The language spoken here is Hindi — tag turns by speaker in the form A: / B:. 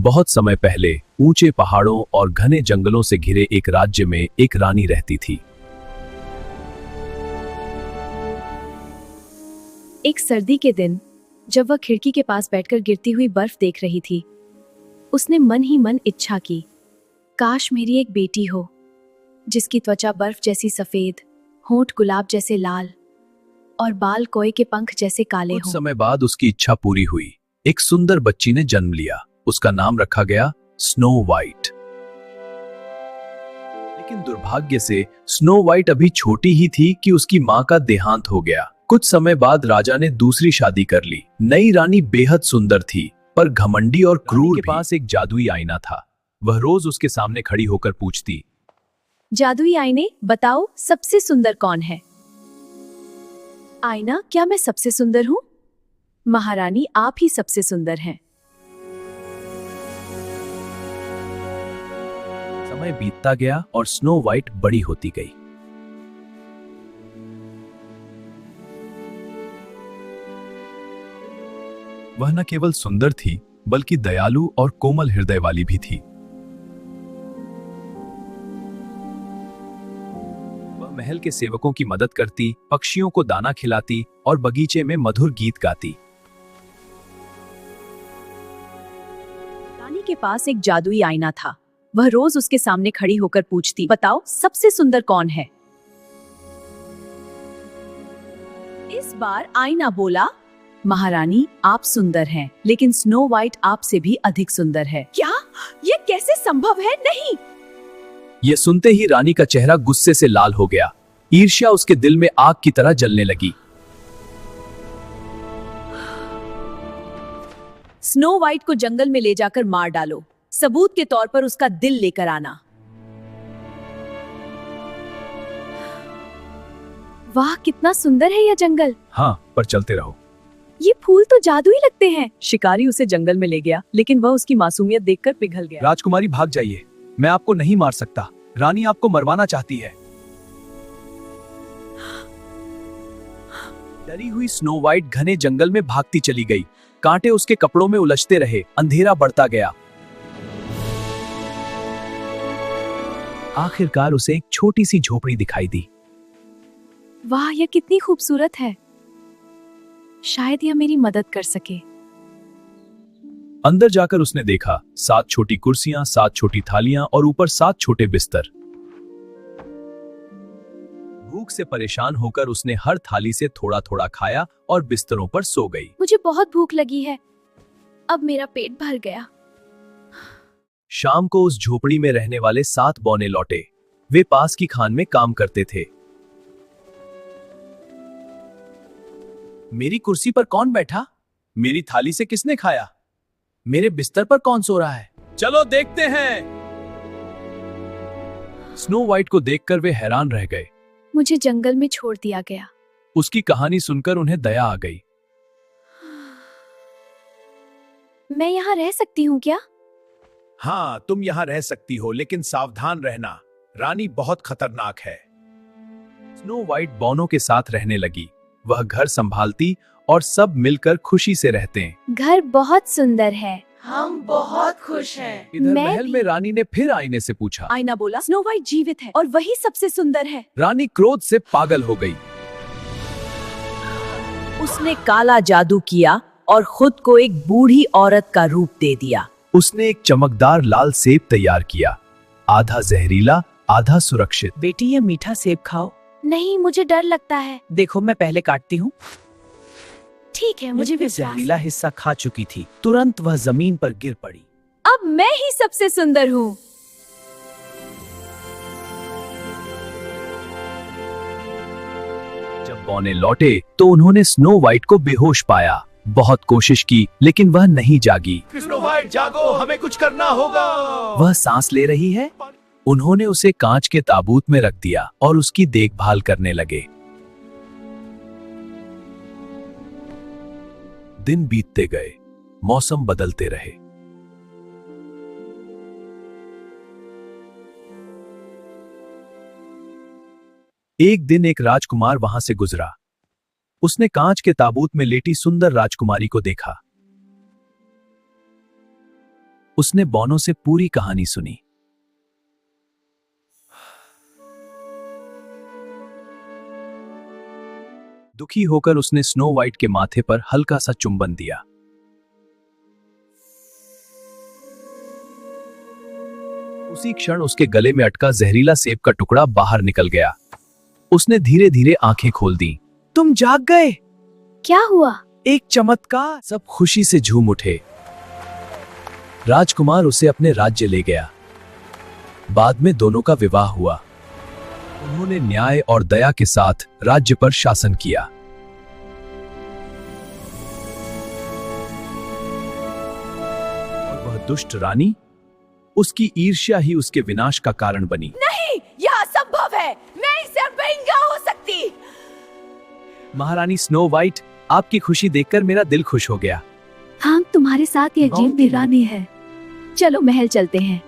A: बहुत समय पहले ऊंचे पहाड़ों और घने जंगलों से घिरे एक राज्य में एक रानी रहती थी।
B: एक सर्दी के दिन जब वह खिड़की के पास बैठकर गिरती हुई बर्फ देख रही थी, उसने मन ही मन इच्छा की, काश मेरी एक बेटी हो जिसकी त्वचा बर्फ जैसी सफेद, होंठ गुलाब जैसे लाल और बाल कोए के पंख जैसे काले हों।
A: कुछ समय बाद उसकी इच्छा पूरी हुई। एक सुंदर बच्ची ने जन्म लिया। उसका नाम रखा गया स्नो वाइट। लेकिन दुर्भाग्य से स्नो वाइट अभी छोटी ही थी कि उसकी मां का देहांत हो गया। कुछ समय बाद राजा ने दूसरी शादी कर ली। नई रानी बेहद सुंदर थी, पर घमंडी और क्रूर। के पास एक जादुई आईना था। वह रोज उसके सामने खड़ी होकर पूछती,
B: जादुई आईने, बताओ सबसे सुंदर कौन है? आईना, क्या मैं सबसे सुंदर हूँ? महारानी, आप ही सबसे सुंदर हैं।
A: समय बीतता गया और स्नो वाइट बड़ी होती गई। वह न केवल सुंदर थी, बल्कि दयालु और कोमल हृदय वाली भी थी। वह महल के सेवकों की मदद करती, पक्षियों को दाना खिलाती और बगीचे में मधुर गीत गाती।
B: रानी के पास एक जादुई आईना था। वह रोज उसके सामने खड़ी होकर पूछती, बताओ सबसे सुंदर कौन है? इस बार आईना बोला, महारानी, आप सुंदर हैं, लेकिन स्नो वाइट आपसे भी अधिक सुंदर है। क्या? ये कैसे संभव है? नहीं।
A: यह सुनते ही रानी का चेहरा गुस्से से लाल हो गया। ईर्ष्या उसके दिल में आग की तरह जलने लगी।
B: स्नो वाइट को जंगल में ले जाकर मार डालो। सबूत के तौर पर उसका दिल लेकर आना। वाह, कितना सुंदर है यह जंगल।
A: हाँ, पर चलते रहो।
B: ये फूल तो जादुई लगते हैं। शिकारी उसे जंगल में ले गया, लेकिन वह उसकी मासूमियत देखकर पिघल गया।
A: राजकुमारी, भाग जाइए, मैं आपको नहीं मार सकता। रानी आपको मरवाना चाहती है। डरी हुई स्नो वाइट घने जंगल में भागती चली गई। कांटे उसके कपड़ों में उलझते रहे। अंधेरा बढ़ता गया। आखिरकार उसे एक छोटी सी झोपड़ी दिखाई दी।
B: वाह, यह कितनी खूबसूरत है। शायद यह मेरी मदद कर सके।
A: अंदर जाकर उसने देखा 7 छोटी कुर्सियां, 7 छोटी थालियां और ऊपर 7 छोटे बिस्तर। भूख से परेशान होकर उसने हर थाली से थोड़ा थोड़ा खाया और बिस्तरों पर सो गई।
B: मुझे बहुत भूख लगी है, अब मेरा पेट भर गया।
A: शाम को उस झोपड़ी में रहने वाले 7 बौने लौटे। वे पास की खान में काम करते थे। मेरी कुर्सी पर कौन बैठा? मेरी थाली से किसने खाया? मेरे बिस्तर पर कौन सो रहा है? चलो देखते हैं। स्नो वाइट को देखकर वे हैरान रह गए।
B: मुझे जंगल में छोड़ दिया गया।
A: उसकी कहानी सुनकर उन्हें दया आ गई।
B: मैं यहाँ रह सकती हूँ क्या?
C: हाँ, तुम यहाँ रह सकती हो, लेकिन सावधान रहना, रानी बहुत खतरनाक है।
A: स्नो वाइट बौनों के साथ रहने लगी। वह घर संभालती और सब मिलकर खुशी से रहते हैं।
B: घर बहुत सुंदर है।
D: हम बहुत खुश हैं।
A: इधर
B: मैं
A: महल
B: भी।
A: में रानी ने फिर आईने से पूछा।
B: आईना बोला, स्नो वाइट जीवित है और वही सबसे सुंदर है।
A: रानी क्रोध से पागल हो गई।
E: उसने काला जादू किया और खुद को एक बूढ़ी औरत का रूप दे दिया।
A: उसने एक चमकदार लाल सेब तैयार किया, आधा जहरीला, आधा सुरक्षित।
E: बेटी, ये मीठा सेब खाओ।
B: नहीं, मुझे डर लगता है।
E: देखो, मैं पहले काटती हूँ।
B: ठीक है, मुझे
E: मुझे
B: विश्वास
E: जहरीला हिस्सा खा चुकी थी। तुरंत वह जमीन पर गिर पड़ी।
B: अब मैं ही सबसे सुंदर हूँ।
A: जब बौने लौटे तो उन्होंने स्नो वाइट को बेहोश पाया। बहुत कोशिश की, लेकिन वह नहीं जागी।
C: स्नो वाइट, जागो, हमें कुछ करना होगा।
A: वह सांस ले रही है। उन्होंने उसे कांच के ताबूत में रख दिया और उसकी देखभाल करने लगे। दिन बीतते गए, मौसम बदलते रहे। एक दिन एक राजकुमार वहां से गुजरा। उसने कांच के ताबूत में लेटी सुंदर राजकुमारी को देखा। उसने बोनो से पूरी कहानी सुनी। दुखी होकर उसने स्नो वाइट के माथे पर हल्का सा चुंबन दिया। उसी क्षण उसके गले में अटका जहरीला सेब का टुकड़ा बाहर निकल गया। उसने धीरे धीरे आंखें खोल दी। तुम जाग गए?
B: क्या हुआ?
A: एक चमत्कार! सब खुशी से झूम उठे। राजकुमार उसे अपने राज्य ले गया। बाद में दोनों का विवाह हुआ। उन्होंने न्याय और दया के साथ राज्य पर शासन किया। और वह दुष्ट रानी, उसकी ईर्ष्या ही उसके विनाश का कारण बनी।
E: नहीं, यह असंभव है। मैं इससे बेंगा हो सकती।
A: महारानी स्नो वाइट, आपकी खुशी देखकर मेरा दिल खुश हो गया।
B: हाँ, तुम्हारे साथ ये अजीब वीरानी है। चलो महल चलते हैं।